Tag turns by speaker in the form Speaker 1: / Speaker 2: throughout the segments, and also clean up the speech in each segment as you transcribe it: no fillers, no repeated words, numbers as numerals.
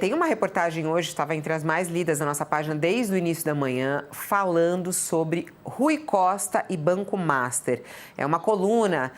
Speaker 1: Tem uma reportagem hoje, estava entre as mais lidas na nossa página desde o início da manhã, falando sobre Rui Costa e Banco Master. É uma coluna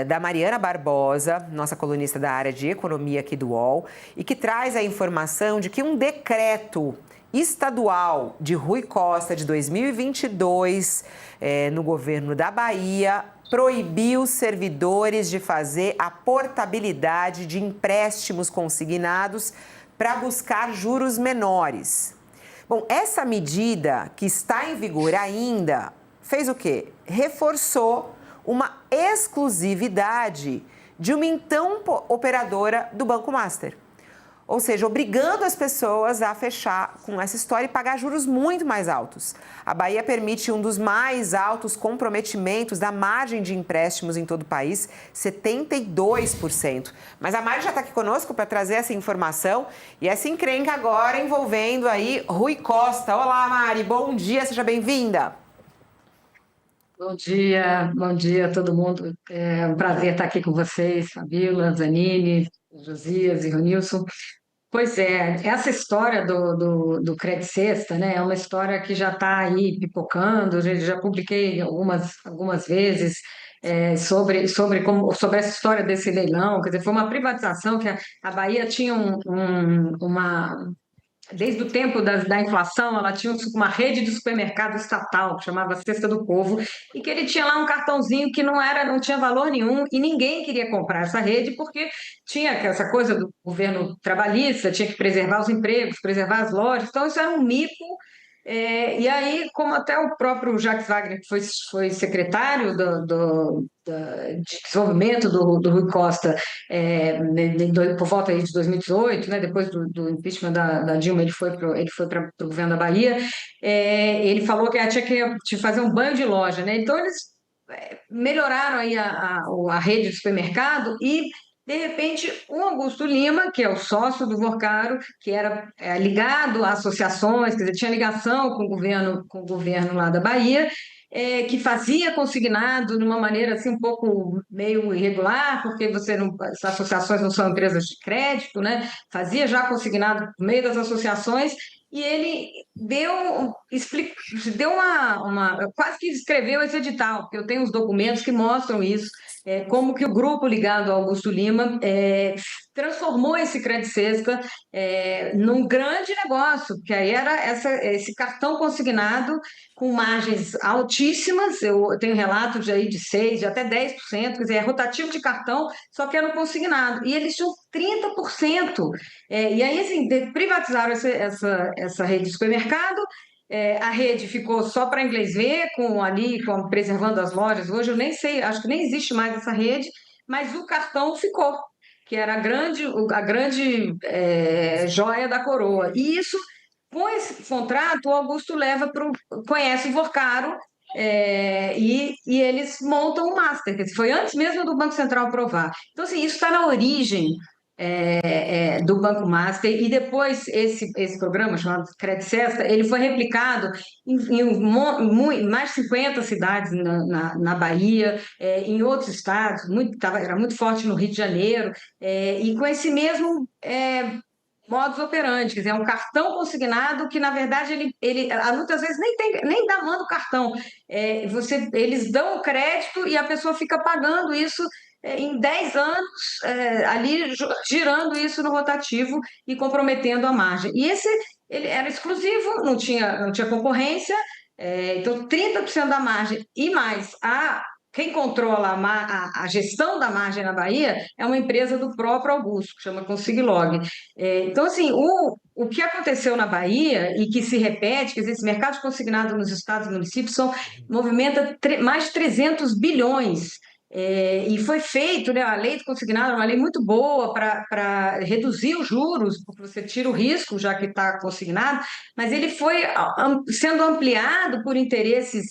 Speaker 1: da Mariana Barbosa, nossa colunista da área de economia aqui do UOL, e que traz a informação de que um decreto estadual de Rui Costa de 2022, no governo da Bahia, proibiu servidores de fazer a portabilidade de empréstimos consignados para buscar juros menores. Bom, essa medida, que está em vigor ainda, fez o quê? Reforçou uma exclusividade de uma então operadora do Banco Master. Ou seja, obrigando as pessoas a fechar com essa história e pagar juros muito mais altos. A Bahia permite um dos mais altos comprometimentos da margem de empréstimos em todo o país, 72%. Mas a Mari já está aqui conosco para trazer essa informação e essa encrenca agora envolvendo aí Rui Costa. Olá, Mari, bom dia, seja bem-vinda.
Speaker 2: Bom dia a todo mundo. É um prazer estar aqui com vocês, Fabíola, Zanini, Josias e Ronilson. Pois é, essa história do Credit Sexta, né, é uma história que já está aí pipocando, já publiquei algumas vezes sobre essa história desse leilão. Quer dizer, foi uma privatização que a Bahia tinha uma. Desde o tempo da inflação, ela tinha uma rede de supermercado estatal, que chamava Cesta do Povo, e que ele tinha lá um cartãozinho que não tinha valor nenhum, e ninguém queria comprar essa rede, porque tinha essa coisa do governo trabalhista, tinha que preservar os empregos, preservar as lojas, então isso era um mico. E aí, como até o próprio Jacques Wagner, que foi secretário de desenvolvimento do Rui Costa, por volta aí de 2018, né, depois do impeachment da Dilma, ele foi para o governo da Bahia. Ele falou que tinha que fazer um banho de loja, né? Então eles melhoraram aí a rede de supermercado e de repente, o Augusto Lima, que é o sócio do Vorcaro, que era ligado a associações, quer dizer, tinha ligação com o governo lá da Bahia, que fazia consignado de uma maneira assim um pouco meio irregular, porque as associações não são empresas de crédito, né? Fazia já consignado por meio das associações e ele deu quase que escreveu esse edital, porque eu tenho os documentos que mostram isso, como que o grupo ligado ao Augusto Lima transformou esse Credit Sexta num grande negócio, que aí era esse cartão consignado com margens altíssimas. Eu tenho relatos aí de 6%, de até 10%, quer dizer, é rotativo de cartão, só que era consignado. E eles tinham 30%. E aí, assim, privatizaram essa rede de supermercado. A rede ficou só para inglês ver, preservando as lojas. Hoje eu nem sei, acho que nem existe mais essa rede, mas o cartão ficou, que era a grande joia da coroa. E isso, com esse contrato, o Augusto conhece o Vorcaro, e eles montam o Master, que foi antes mesmo do Banco Central aprovar. Então, assim, isso está na origem do Banco Master, e depois esse programa chamado Credit Sexta, ele foi replicado em mais de 50 cidades na Bahia, em outros estados, era muito forte no Rio de Janeiro, e com esse mesmo modus operandi, quer dizer, é um cartão consignado que, na verdade, ele muitas vezes nem manda o cartão. Eles dão o crédito e a pessoa fica pagando isso em 10 anos, ali girando isso no rotativo e comprometendo a margem. E ele era exclusivo, não tinha concorrência, então 30% da margem e mais quem controla a gestão da margem na Bahia é uma empresa do próprio Augusto, que chama Consiglog. Então, assim, o que aconteceu na Bahia e que se repete, quer dizer, esse mercado consignado nos estados e municípios movimenta mais de 300 bilhões. E foi feito, né, a lei do consignado é uma lei muito boa para reduzir os juros, porque você tira o risco, já que está consignado, mas ele foi sendo ampliado por interesses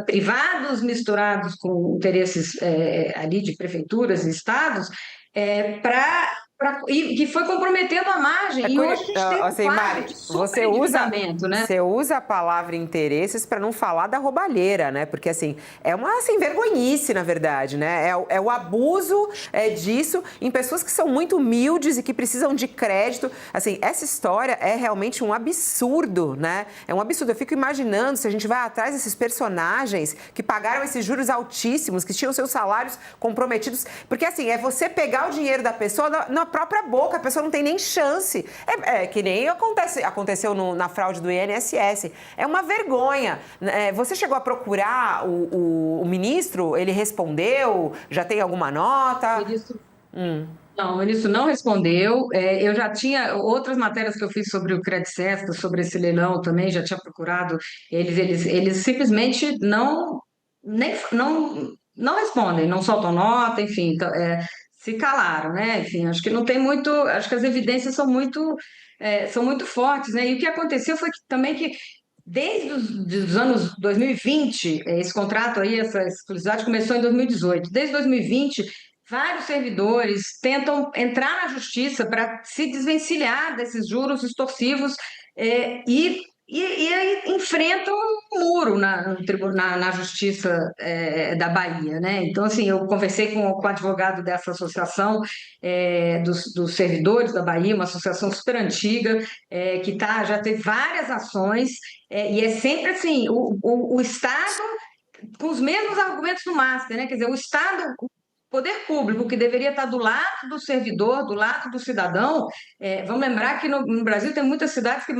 Speaker 2: privados misturados com interesses ali de prefeituras e estados, para e que foi comprometendo a margem. E hoje a gente tem um
Speaker 1: Assim,
Speaker 2: quadro
Speaker 1: Mari,
Speaker 2: de superendividamento, né?
Speaker 1: você usa a palavra interesses para não falar da roubalheira, né? Porque, assim, é uma assim, vergonhice, na verdade, né? É o abuso disso em pessoas que são muito humildes e que precisam de crédito. Assim, essa história é realmente um absurdo, né? É um absurdo. Eu fico imaginando se a gente vai atrás desses personagens que pagaram esses juros altíssimos, que tinham seus salários comprometidos. Porque, assim, é você pegar o dinheiro da pessoa na própria boca, a pessoa não tem nem chance. Que nem aconteceu na fraude do INSS. É uma vergonha. Você chegou a procurar o ministro? Ele respondeu? Já tem alguma nota?
Speaker 2: Ministro, não, o ministro não respondeu. Eu já tinha outras matérias que eu fiz sobre o Credicesca, sobre esse leilão também, já tinha procurado. Eles simplesmente não respondem, não soltam nota, enfim, então, se calaram, né? Enfim, acho que não tem muito, acho que as evidências são muito fortes, né? E o que aconteceu foi que, também que desde os anos 2020, esse contrato aí, essa exclusividade começou em 2018. Desde 2020, vários servidores tentam entrar na justiça para se desvencilhar desses juros extorsivos, e aí enfrentam um muro na justiça, da Bahia, né? Então, assim, eu conversei com o advogado dessa associação, dos servidores da Bahia, uma associação super antiga, já teve várias ações, e é sempre assim, o Estado com os mesmos argumentos do Master, né? Quer dizer, o Estado, o poder público, que deveria estar do lado do servidor, do lado do cidadão. Vamos lembrar que no Brasil tem muitas cidades que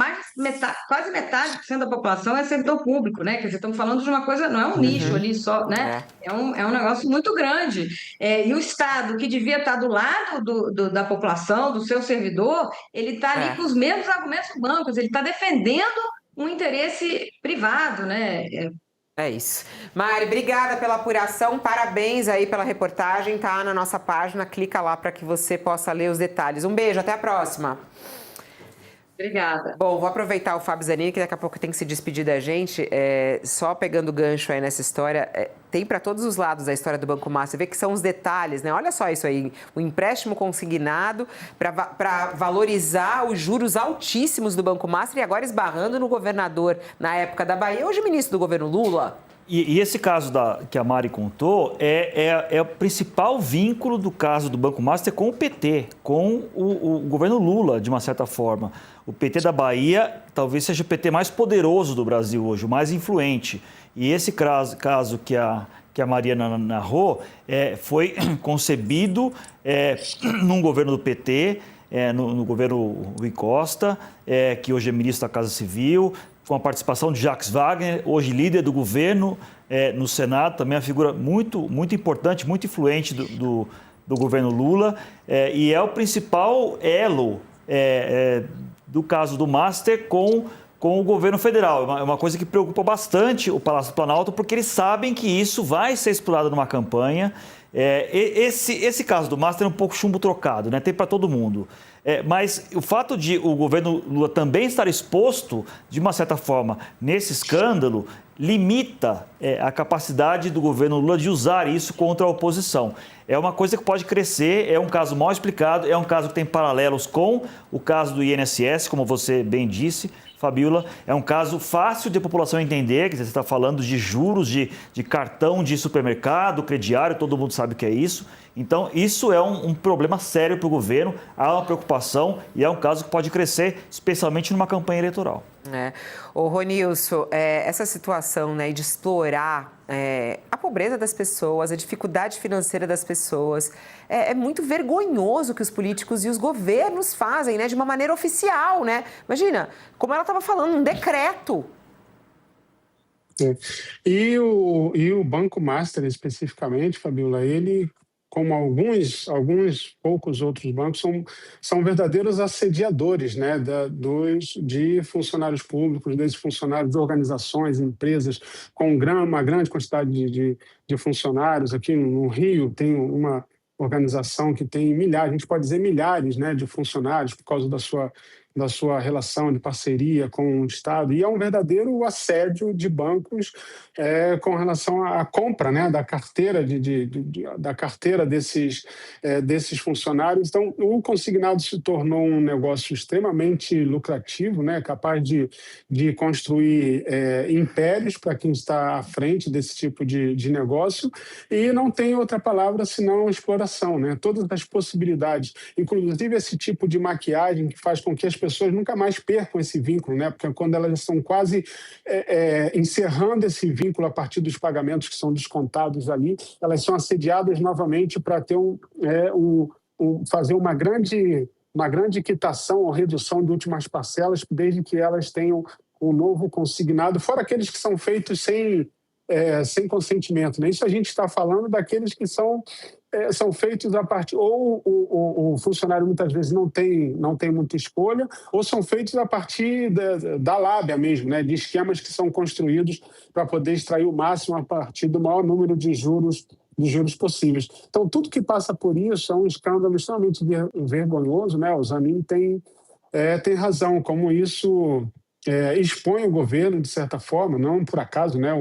Speaker 2: quase metade da população é servidor público, né? Quer dizer, estamos falando de uma coisa, não é um nicho ali só, né? É um negócio muito grande. E o Estado, que devia estar do lado da população, do seu servidor, ele está ali com os mesmos argumentos do banco, ele está defendendo um interesse privado, né?
Speaker 1: É isso. Mari, obrigada pela apuração, parabéns aí pela reportagem, tá na nossa página, clica lá para que você possa ler os detalhes. Um beijo, até a próxima.
Speaker 2: Obrigada.
Speaker 1: Bom, vou aproveitar o Fábio Zanini, que daqui a pouco tem que se despedir da gente. Só pegando gancho aí nessa história, tem para todos os lados a história do Banco Master. Você vê que são os detalhes, né? Olha só isso aí, o empréstimo consignado para valorizar os juros altíssimos do Banco Master e agora esbarrando no governador na época da Bahia, hoje ministro do governo Lula.
Speaker 3: E esse caso que a Mari contou é o principal vínculo do caso do Banco Master com o PT, com o governo Lula, de uma certa forma. O PT da Bahia talvez seja o PT mais poderoso do Brasil hoje, o mais influente. E esse caso que a Mariana narrou foi concebido num governo do PT, no governo Rui Costa, que hoje é ministro da Casa Civil, com a participação de Jacques Wagner, hoje líder do governo no Senado, também uma figura muito, muito importante, muito influente do governo Lula, e é o principal elo do caso do Master com o governo federal. É uma coisa que preocupa bastante o Palácio do Planalto, porque eles sabem que isso vai ser explorado numa campanha. Esse caso do Master é um pouco chumbo trocado, né? Tem para todo mundo. Mas o fato de o governo Lula também estar exposto, de uma certa forma, nesse escândalo, limita a capacidade do governo Lula de usar isso contra a oposição. É uma coisa que pode crescer, é um caso mal explicado, é um caso que tem paralelos com o caso do INSS, como você bem disse, Fabíola. É um caso fácil de a população entender, que você está falando de juros, de cartão de supermercado, crediário, todo mundo sabe o que é isso. Então, isso é um problema sério para o governo, há uma preocupação e é um caso que pode crescer, especialmente numa campanha eleitoral.
Speaker 1: Ô, Ronilson, essa situação, né, de explorar a pobreza das pessoas, a dificuldade financeira das pessoas, é muito vergonhoso que os políticos e os governos fazem, né, de uma maneira oficial, né? Imagina, como ela estava falando, um decreto.
Speaker 4: E o Banco Master, especificamente, Fabiola, ele, como alguns poucos outros bancos, são verdadeiros assediadores, né, de funcionários públicos, desses funcionários de organizações, empresas com uma grande quantidade de funcionários. Aqui no Rio tem uma organização que tem milhares, a gente pode dizer milhares, né, de funcionários por causa da sua sua relação de parceria com o Estado, e é um verdadeiro assédio de bancos com relação à compra, né, da carteira, da carteira desses funcionários. Então, o consignado se tornou um negócio extremamente lucrativo, né, capaz de construir impérios para quem está à frente desse tipo de negócio, e não tem outra palavra senão exploração, né? Todas as possibilidades, inclusive esse tipo de maquiagem que faz com que as pessoas nunca mais percam esse vínculo, né? Porque quando elas estão quase encerrando esse vínculo a partir dos pagamentos que são descontados ali, elas são assediadas novamente para ter fazer uma grande quitação ou redução de últimas parcelas, desde que elas tenham um novo consignado, fora aqueles que são feitos sem consentimento, né? Isso a gente está falando daqueles que são feitos a partir... Ou o funcionário muitas vezes não tem muita escolha, ou são feitos a partir da lábia mesmo, né? De esquemas que são construídos para poder extrair o máximo a partir do maior número de juros possíveis. Então, tudo que passa por isso é um escândalo extremamente vergonhoso, né? O Zanin tem razão, como isso expõe o governo, de certa forma, não por acaso, né?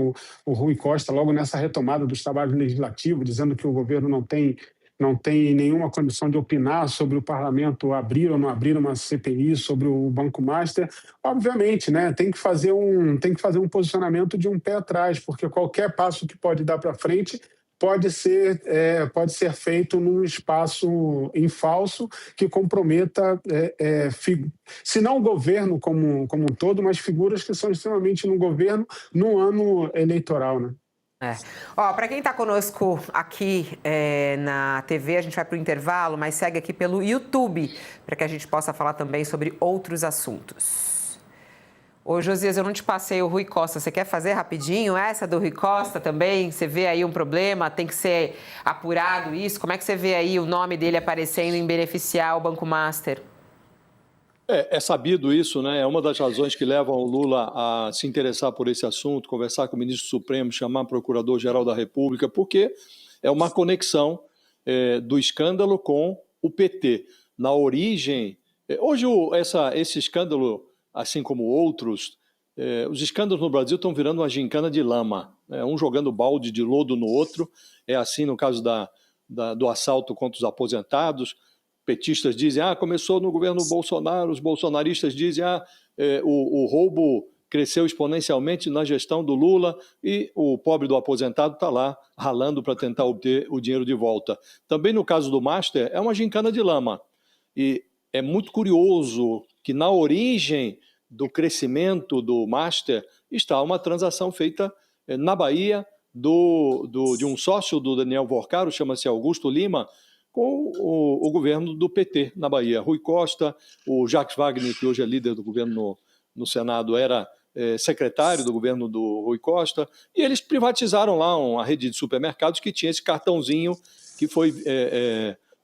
Speaker 4: O Rui Costa, logo nessa retomada dos trabalhos legislativos, dizendo que o governo não tem nenhuma condição de opinar sobre o parlamento abrir ou não abrir uma CPI sobre o Banco Master. Obviamente, né, tem que fazer um posicionamento de um pé atrás, porque qualquer passo que pode dar para frente pode ser feito num espaço em falso que comprometa, se não o governo como um todo, mas figuras que são extremamente no governo no ano eleitoral, né?
Speaker 1: Para quem está conosco aqui na TV, a gente vai para o intervalo, mas segue aqui pelo YouTube, para que a gente possa falar também sobre outros assuntos. Ô, Josias, eu não te passei o Rui Costa, você quer fazer rapidinho essa do Rui Costa também? Você vê aí um problema, tem que ser apurado isso? Como é que você vê aí o nome dele aparecendo em beneficiar o Banco Master?
Speaker 5: É sabido isso, né? É uma das razões que levam o Lula a se interessar por esse assunto, conversar com o ministro Supremo, chamar o Procurador-Geral da República, porque é uma conexão do escândalo com o PT. Na origem... Hoje, esse escândalo, assim como outros, os escândalos no Brasil estão virando uma gincana de lama, né? Um jogando balde de lodo no outro. É assim no caso do assalto contra os aposentados. Petistas dizem, começou no governo Bolsonaro, os bolsonaristas dizem, o roubo cresceu exponencialmente na gestão do Lula e o pobre do aposentado está lá ralando para tentar obter o dinheiro de volta. Também no caso do Master, é uma gincana de lama. E é muito curioso que na origem do crescimento do Master está uma transação feita na Bahia de um sócio do Daniel Vorcaro, chama-se Augusto Lima, com o governo do PT na Bahia. Rui Costa, o Jacques Wagner, que hoje é líder do governo no Senado, era secretário do governo do Rui Costa, e eles privatizaram lá uma rede de supermercados que tinha esse cartãozinho que foi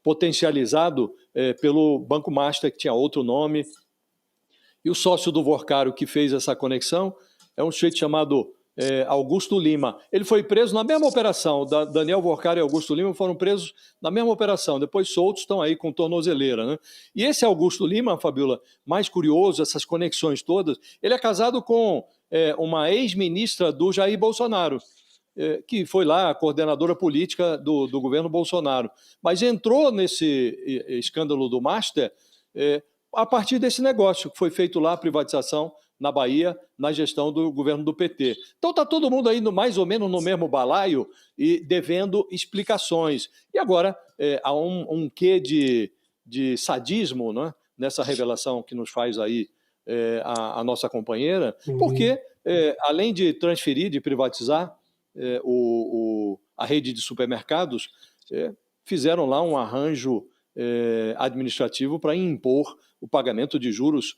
Speaker 5: potencializado pelo Banco Master, que tinha outro nome. E o sócio do Vorcaro que fez essa conexão é um sujeito chamado Augusto Lima. Ele foi preso na mesma operação. Daniel Vorcaro e Augusto Lima foram presos na mesma operação. Depois soltos, estão aí com tornozeleira, né? E esse Augusto Lima, Fabiola, mais curioso, essas conexões todas, ele é casado com uma ex-ministra do Jair Bolsonaro, que foi lá a coordenadora política do governo Bolsonaro. Mas entrou nesse escândalo do Master a partir desse negócio que foi feito lá, a privatização na Bahia, na gestão do governo do PT. Então está todo mundo aí mais ou menos no mesmo balaio e devendo explicações. E agora há um quê de sadismo, né, nessa revelação que nos faz aí a nossa companheira, porque além de transferir, de privatizar a rede de supermercados, fizeram lá um arranjo administrativo para impor o pagamento de juros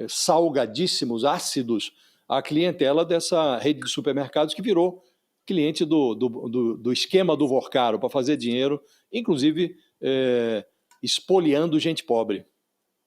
Speaker 5: salgadíssimos, ácidos, à clientela dessa rede de supermercados que virou cliente do esquema do Vorcaro para fazer dinheiro, inclusive espoliando gente pobre.